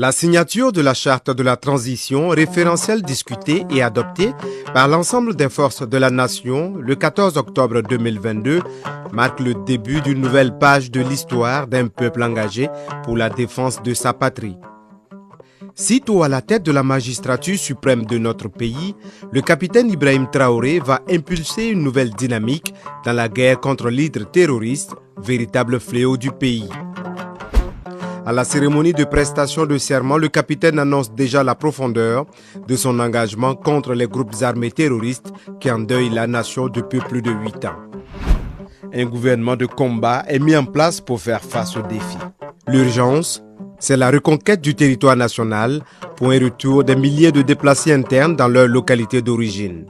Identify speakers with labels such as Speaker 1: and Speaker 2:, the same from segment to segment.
Speaker 1: La signature de la charte de la transition, référentiel discuté et adopté par l'ensemble des forces de la nation le 14 octobre 2022, marque le début d'une nouvelle page de l'histoire d'un peuple engagé pour la défense de sa patrie. Sitôt à la tête de la magistrature suprême de notre pays, le capitaine Ibrahim Traoré va impulser une nouvelle dynamique dans la guerre contre l'hydre terroriste, véritable fléau du pays. À la cérémonie de prestation de serment, le capitaine annonce déjà la profondeur de son engagement contre les groupes armés terroristes qui endeuillent la nation depuis plus de 8 ans. Un gouvernement de combat est mis en place pour faire face aux défis. L'urgence, c'est la reconquête du territoire national pour un retour des milliers de déplacés internes dans leur localité d'origine.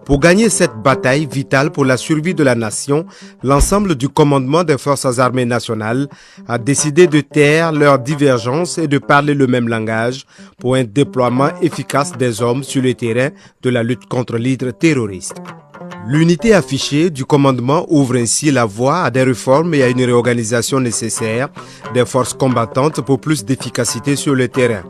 Speaker 1: Pour gagner cette bataille vitale pour la survie de la nation, l'ensemble du commandement des forces armées nationales a décidé de taire leurs divergences et de parler le même langage pour un déploiement efficace des hommes sur le terrain de la lutte contre l'hydre terroriste. L'unité affichée du commandement ouvre ainsi la voie à des réformes et à une réorganisation nécessaire des forces combattantes pour plus d'efficacité sur le terrain.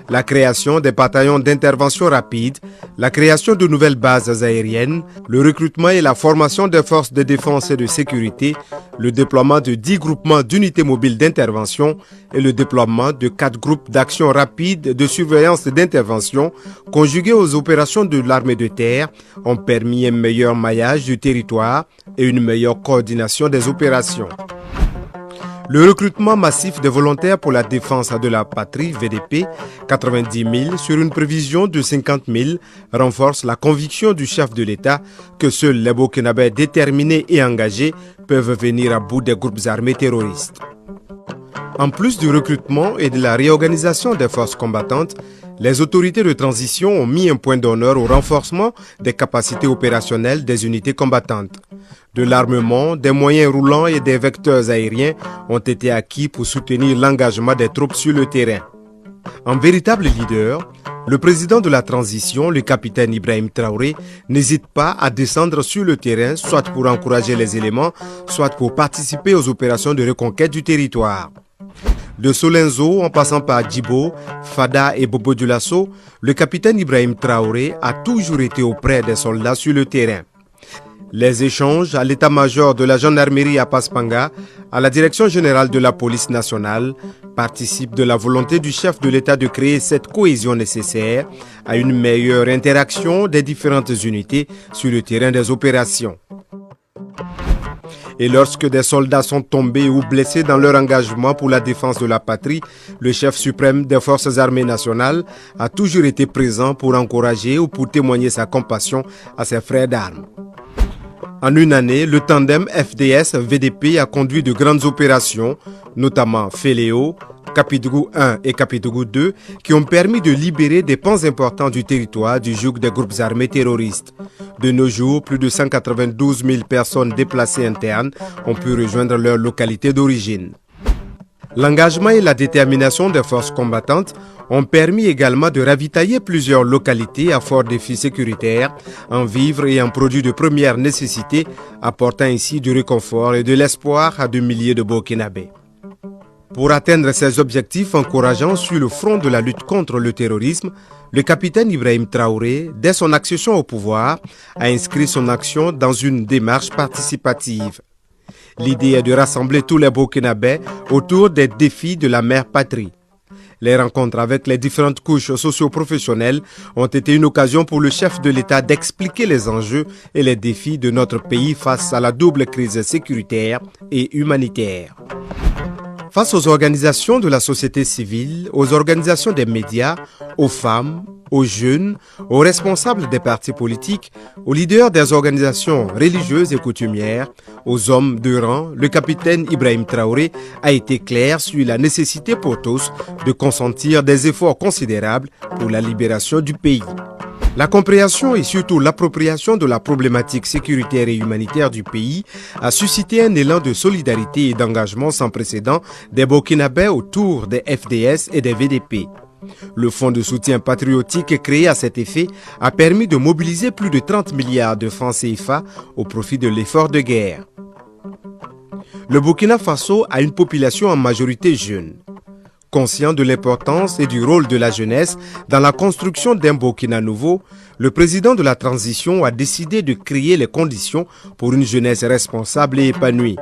Speaker 1: La création des bataillons d'intervention rapide, la création de nouvelles bases aériennes, le recrutement et la formation des forces de défense et de sécurité, le déploiement de 10 groupements d'unités mobiles d'intervention et le déploiement de 4 groupes d'action rapide de surveillance et d'intervention conjugués aux opérations de l'armée de terre ont permis un meilleur maillage du territoire et une meilleure coordination des opérations. Le recrutement massif des volontaires pour la défense de la patrie, VDP, 90 000 sur une prévision de 50 000, renforce la conviction du chef de l'État que seuls les Burkinabés déterminés et engagés peuvent venir à bout des groupes armés terroristes. En plus du recrutement et de la réorganisation des forces combattantes, les autorités de transition ont mis un point d'honneur au renforcement des capacités opérationnelles des unités combattantes. De l'armement, des moyens roulants et des vecteurs aériens ont été acquis pour soutenir l'engagement des troupes sur le terrain. En véritable leader, le président de la transition, le capitaine Ibrahim Traoré, n'hésite pas à descendre sur le terrain, soit pour encourager les éléments, soit pour participer aux opérations de reconquête du territoire. De Solenzo, en passant par Djibo, Fada et Bobo Dioulasso, le capitaine Ibrahim Traoré a toujours été auprès des soldats sur le terrain. Les échanges à l'état-major de la gendarmerie à Paspanga, à la direction générale de la police nationale, participent de la volonté du chef de l'État de créer cette cohésion nécessaire à une meilleure interaction des différentes unités sur le terrain des opérations. Et lorsque des soldats sont tombés ou blessés dans leur engagement pour la défense de la patrie, le chef suprême des forces armées nationales a toujours été présent pour encourager ou pour témoigner sa compassion à ses frères d'armes. En une année, le tandem FDS-VDP a conduit de grandes opérations, notamment Féléo, Kapitgou 1 et Kapitgou 2, qui ont permis de libérer des pans importants du territoire du joug des groupes armés terroristes. De nos jours, plus de 192 000 personnes déplacées internes ont pu rejoindre leur localité d'origine. L'engagement et la détermination des forces combattantes ont permis également de ravitailler plusieurs localités à fort défi sécuritaire en vivres et en produits de première nécessité, apportant ainsi du réconfort et de l'espoir à de milliers de Burkinabés. Pour atteindre ces objectifs encourageants sur le front de la lutte contre le terrorisme, le capitaine Ibrahim Traoré, dès son accession au pouvoir, a inscrit son action dans une démarche participative. L'idée est de rassembler tous les Burkinabés autour des défis de la mère patrie. Les rencontres avec les différentes couches socio-professionnelles ont été une occasion pour le chef de l'État d'expliquer les enjeux et les défis de notre pays face à la double crise sécuritaire et humanitaire. Face aux organisations de la société civile, aux organisations des médias, aux femmes, aux jeunes, aux responsables des partis politiques, aux leaders des organisations religieuses et coutumières, aux hommes de rang, le capitaine Ibrahim Traoré a été clair sur la nécessité pour tous de consentir des efforts considérables pour la libération du pays. La compréhension et surtout l'appropriation de la problématique sécuritaire et humanitaire du pays a suscité un élan de solidarité et d'engagement sans précédent des Burkinabés autour des FDS et des VDP. Le fonds de soutien patriotique créé à cet effet a permis de mobiliser plus de 30 milliards de francs CFA au profit de l'effort de guerre. Le Burkina Faso a une population en majorité jeune. Conscient de l'importance et du rôle de la jeunesse dans la construction d'un Burkina nouveau, le président de la transition a décidé de créer les conditions pour une jeunesse responsable et épanouie.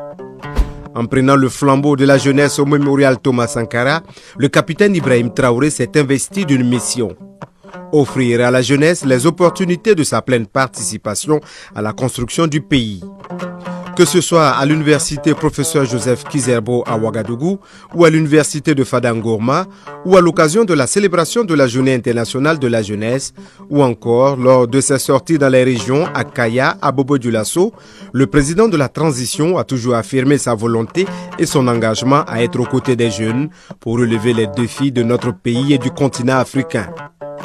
Speaker 1: En prenant le flambeau de la jeunesse au mémorial Thomas Sankara, le capitaine Ibrahim Traoré s'est investi d'une mission. Offrir à la jeunesse les opportunités de sa pleine participation à la construction du pays. Que ce soit à l'université professeur Joseph Kizerbo à Ouagadougou ou à l'université de Fadangorma ou à l'occasion de la célébration de la Journée internationale de la jeunesse ou encore lors de ses sorties dans les régions à Kaya, à Bobo-Dioulasso, le président de la transition a toujours affirmé sa volonté et son engagement à être aux côtés des jeunes pour relever les défis de notre pays et du continent africain.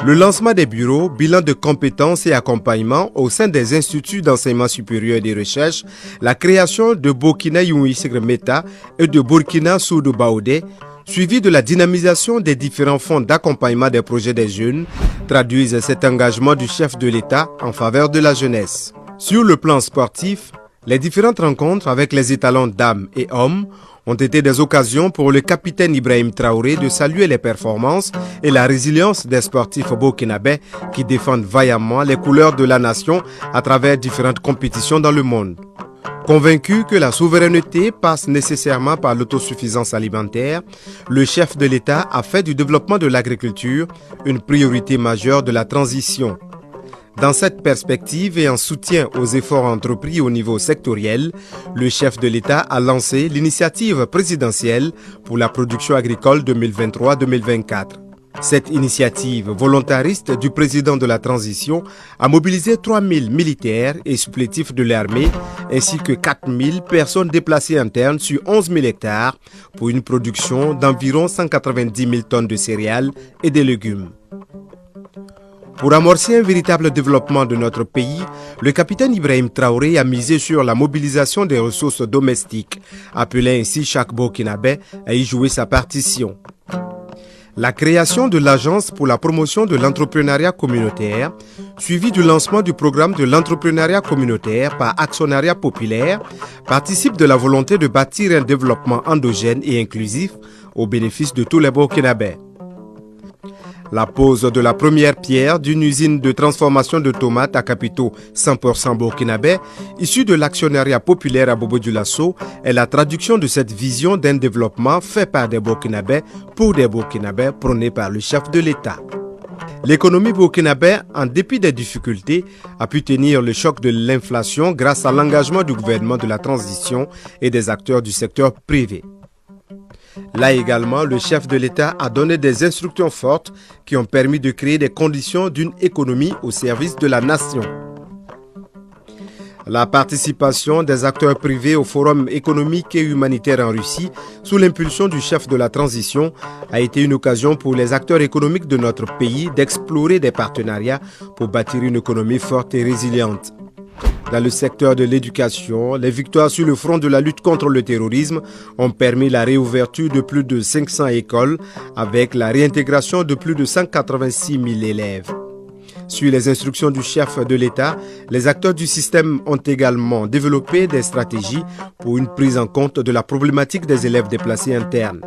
Speaker 1: Le lancement des bureaux, bilan de compétences et accompagnement au sein des instituts d'enseignement supérieur et de recherche, la création de Burkina Yunwisegre Meta et de Burkina Soudou Baoudé, suivi de la dynamisation des différents fonds d'accompagnement des projets des jeunes, traduisent cet engagement du chef de l'État en faveur de la jeunesse. Sur le plan sportif, les différentes rencontres avec les étalons dames et hommes ont été des occasions pour le capitaine Ibrahim Traoré de saluer les performances et la résilience des sportifs burkinabés qui défendent vaillamment les couleurs de la nation à travers différentes compétitions dans le monde. Convaincu que la souveraineté passe nécessairement par l'autosuffisance alimentaire, le chef de l'État a fait du développement de l'agriculture une priorité majeure de la transition. Dans cette perspective et en soutien aux efforts entrepris au niveau sectoriel, le chef de l'État a lancé l'initiative présidentielle pour la production agricole 2023-2024. Cette initiative volontariste du président de la transition a mobilisé 3000 militaires et supplétifs de l'armée ainsi que 4000 personnes déplacées internes sur 11 000 hectares pour une production d'environ 190 000 tonnes de céréales et de légumes. Pour amorcer un véritable développement de notre pays, le capitaine Ibrahim Traoré a misé sur la mobilisation des ressources domestiques, appelant ainsi chaque Burkinabé à y jouer sa partition. La création de l'Agence pour la promotion de l'entrepreneuriat communautaire, suivie du lancement du programme de l'entrepreneuriat communautaire par actionnariat populaire, participe de la volonté de bâtir un développement endogène et inclusif au bénéfice de tous les Burkinabés. La pose de la première pierre d'une usine de transformation de tomates à capitaux 100% burkinabé, issue de l'actionnariat populaire à Bobo-Dioulasso, est la traduction de cette vision d'un développement fait par des Burkinabés pour des Burkinabés prôné par le chef de l'État. L'économie burkinabé, en dépit des difficultés, a pu tenir le choc de l'inflation grâce à l'engagement du gouvernement de la transition et des acteurs du secteur privé. Là également, le chef de l'État a donné des instructions fortes qui ont permis de créer des conditions d'une économie au service de la nation. La participation des acteurs privés au Forum économique et humanitaire en Russie, sous l'impulsion du chef de la transition, a été une occasion pour les acteurs économiques de notre pays d'explorer des partenariats pour bâtir une économie forte et résiliente. Dans le secteur de l'éducation, les victoires sur le front de la lutte contre le terrorisme ont permis la réouverture de plus de 500 écoles avec la réintégration de plus de 186 000 élèves. Sur les instructions du chef de l'État, les acteurs du système ont également développé des stratégies pour une prise en compte de la problématique des élèves déplacés internes.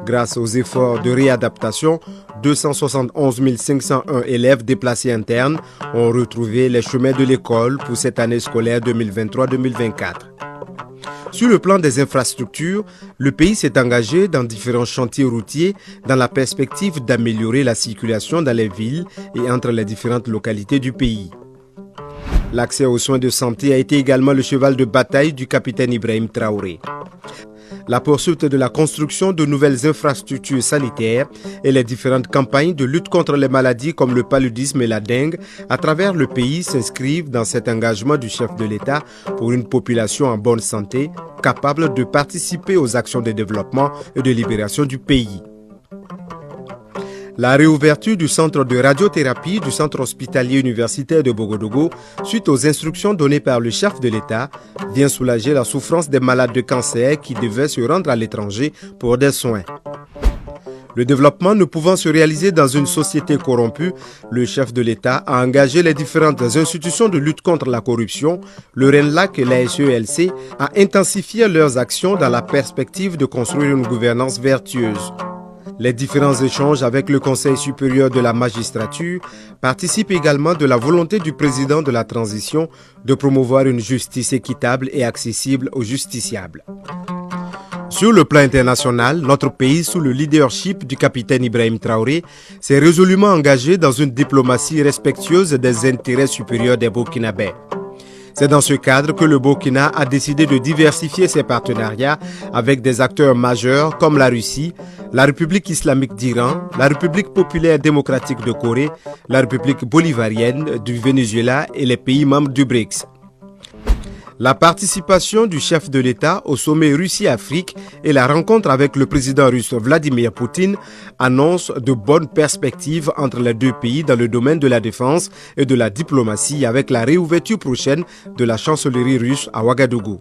Speaker 1: Grâce aux efforts de réadaptation, 271 501 élèves déplacés internes ont retrouvé les chemins de l'école pour cette année scolaire 2023-2024. Sur le plan des infrastructures, le pays s'est engagé dans différents chantiers routiers dans la perspective d'améliorer la circulation dans les villes et entre les différentes localités du pays. L'accès aux soins de santé a été également le cheval de bataille du capitaine Ibrahim Traoré. La poursuite de la construction de nouvelles infrastructures sanitaires et les différentes campagnes de lutte contre les maladies comme le paludisme et la dengue à travers le pays s'inscrivent dans cet engagement du chef de l'État pour une population en bonne santé, capable de participer aux actions de développement et de libération du pays. La réouverture du centre de radiothérapie du centre hospitalier universitaire de Bogodougou, suite aux instructions données par le chef de l'État, vient soulager la souffrance des malades de cancer qui devaient se rendre à l'étranger pour des soins. Le développement ne pouvant se réaliser dans une société corrompue, le chef de l'État a engagé les différentes institutions de lutte contre la corruption, le RENLAC et la SELC, à intensifier leurs actions dans la perspective de construire une gouvernance vertueuse. Les différents échanges avec le Conseil supérieur de la magistrature participent également de la volonté du président de la transition de promouvoir une justice équitable et accessible aux justiciables. Sur le plan international, notre pays, sous le leadership du capitaine Ibrahim Traoré, s'est résolument engagé dans une diplomatie respectueuse des intérêts supérieurs des Burkinabés. C'est dans ce cadre que le Burkina a décidé de diversifier ses partenariats avec des acteurs majeurs comme la Russie, la République islamique d'Iran, la République populaire démocratique de Corée, la République bolivarienne du Venezuela et les pays membres du BRICS. La participation du chef de l'État au sommet Russie-Afrique et la rencontre avec le président russe Vladimir Poutine annoncent de bonnes perspectives entre les deux pays dans le domaine de la défense et de la diplomatie avec la réouverture prochaine de la chancellerie russe à Ouagadougou.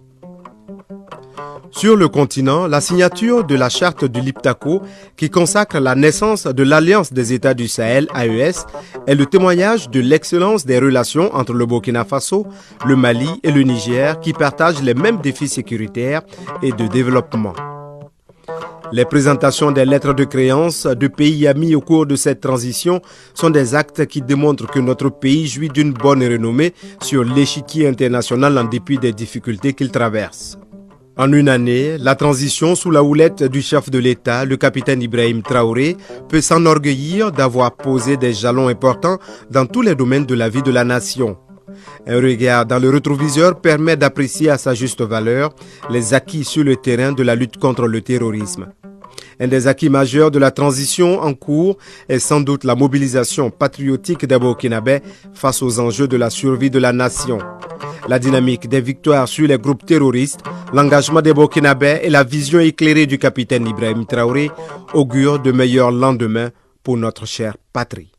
Speaker 1: Sur le continent, la signature de la charte du Liptako, qui consacre la naissance de l'Alliance des États du Sahel, AES, est le témoignage de l'excellence des relations entre le Burkina Faso, le Mali et le Niger, qui partagent les mêmes défis sécuritaires et de développement. Les présentations des lettres de créance de pays amis au cours de cette transition sont des actes qui démontrent que notre pays jouit d'une bonne renommée sur l'échiquier international en dépit des difficultés qu'il traverse. En une année, la transition sous la houlette du chef de l'État, le capitaine Ibrahim Traoré, peut s'enorgueillir d'avoir posé des jalons importants dans tous les domaines de la vie de la nation. Un regard dans le rétroviseur permet d'apprécier à sa juste valeur les acquis sur le terrain de la lutte contre le terrorisme. Un des acquis majeurs de la transition en cours est sans doute la mobilisation patriotique des Burkinabés face aux enjeux de la survie de la nation. La dynamique des victoires sur les groupes terroristes, l'engagement des Burkinabés et la vision éclairée du capitaine Ibrahim Traoré augurent de meilleurs lendemains pour notre chère patrie.